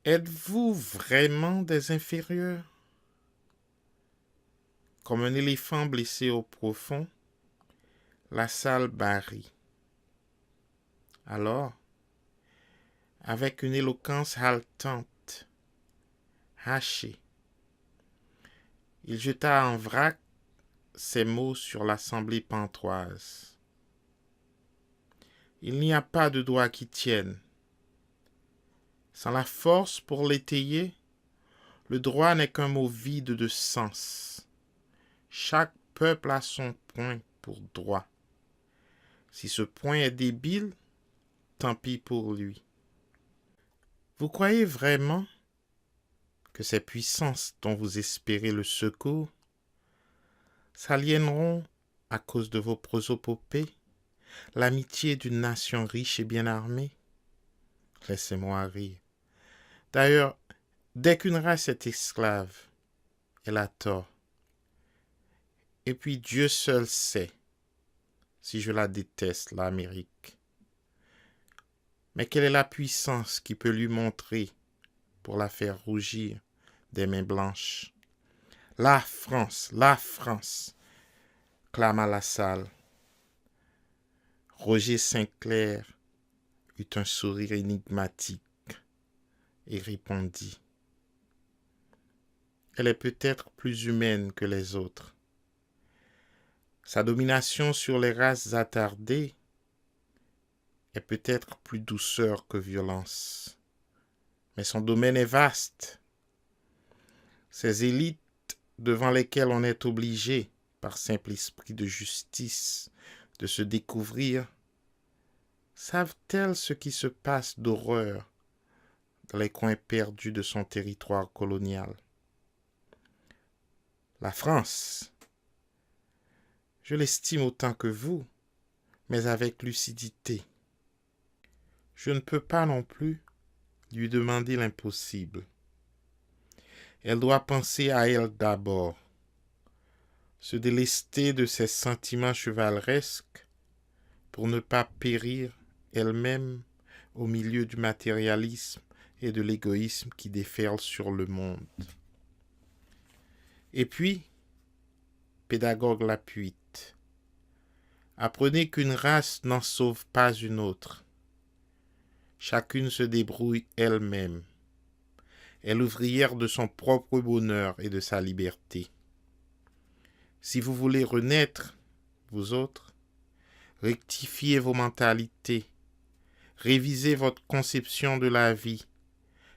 Êtes-vous vraiment des inférieurs? Comme un éléphant blessé au profond, la salle barrit. Alors, avec une éloquence haletante, hachée, il jeta en vrac ces mots sur l'assemblée pantoise. Il n'y a pas de doigt qui tienne. Sans la force pour l'étayer, le droit n'est qu'un mot vide de sens. Chaque peuple a son point pour droit. Si ce point est débile, tant pis pour lui. Vous croyez vraiment que ces puissances dont vous espérez le secours s'aliéneront à cause de vos prosopopées, l'amitié d'une nation riche et bien armée? Laissez-moi rire. D'ailleurs, dès qu'une race est esclave, elle a tort. Et puis Dieu seul sait si je la déteste, l'Amérique. Mais quelle est la puissance qui peut lui montrer pour la faire rougir des mains blanches? La France, clama la salle. Roger Sinclair eut un sourire énigmatique et répondit: Elle est peut-être plus humaine que les autres. Sa domination sur les races attardées est peut-être plus douceur que violence. Mais son domaine est vaste. Ces élites devant lesquelles on est obligé, par simple esprit de justice, de se découvrir, savent-elles ce qui se passe d'horreur dans les coins perdus de son territoire colonial? La France, je l'estime autant que vous, mais avec lucidité. Je ne peux pas non plus lui demander l'impossible. Elle doit penser à elle d'abord, se délester de ses sentiments chevaleresques pour ne pas périr elle-même au milieu du matérialisme et de l'égoïsme qui déferlent sur le monde. Et puis, pédagogue Lapuite, apprenez qu'une race n'en sauve pas une autre. Chacune se débrouille elle-même. Est l'ouvrière de son propre bonheur et de sa liberté. Si vous voulez renaître, vous autres, rectifiez vos mentalités, révisez votre conception de la vie,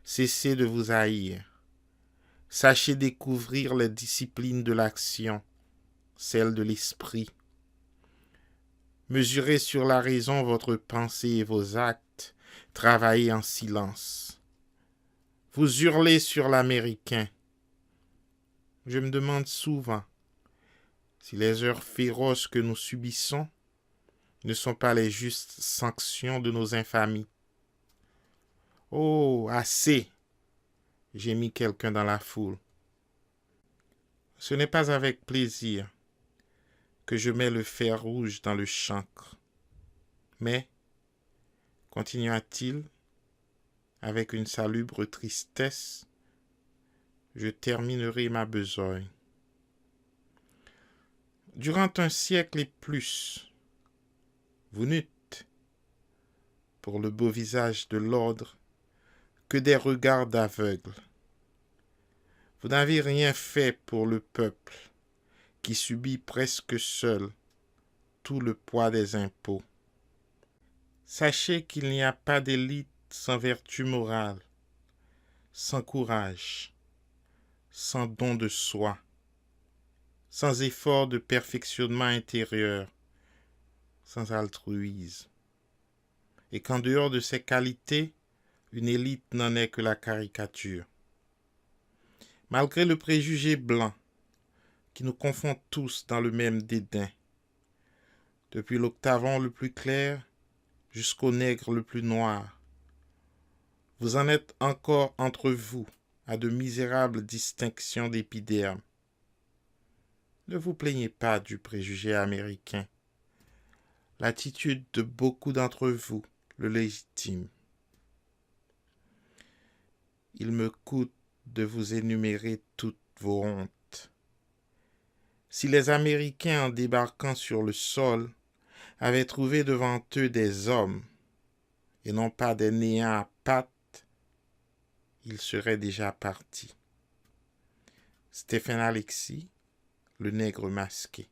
cessez de vous haïr. Sachez découvrir les disciplines de l'action, celles de l'esprit. Mesurez sur la raison votre pensée et vos actes, travaillez en silence. Vous hurlez sur l'Américain. Je me demande souvent si les heures féroces que nous subissons ne sont pas les justes sanctions de nos infamies. Oh, assez! Gémit quelqu'un dans la foule. Ce n'est pas avec plaisir que je mets le fer rouge dans le chancre. Mais, continua-t-il, avec une salubre tristesse, je terminerai ma besogne. Durant un siècle et plus, vous n'eûtes, pour le beau visage de l'ordre, que des regards d'aveugle. Vous n'avez rien fait pour le peuple, qui subit presque seul tout le poids des impôts. Sachez qu'il n'y a pas d'élite sans vertu morale, sans courage, sans don de soi, sans effort de perfectionnement intérieur, sans altruisme. Et qu'en dehors de ces qualités, une élite n'en est que la caricature. Malgré le préjugé blanc qui nous confond tous dans le même dédain, depuis l'octavon le plus clair jusqu'au nègre le plus noir, vous en êtes encore entre vous à de misérables distinctions d'épiderme. Ne vous plaignez pas du préjugé américain. L'attitude de beaucoup d'entre vous le légitime. Il me coûte de vous énumérer toutes vos hontes. Si les Américains, en débarquant sur le sol, avaient trouvé devant eux des hommes, et non pas des néants à pattes, ils seraient déjà partis. Stephen Alexis, le nègre masqué.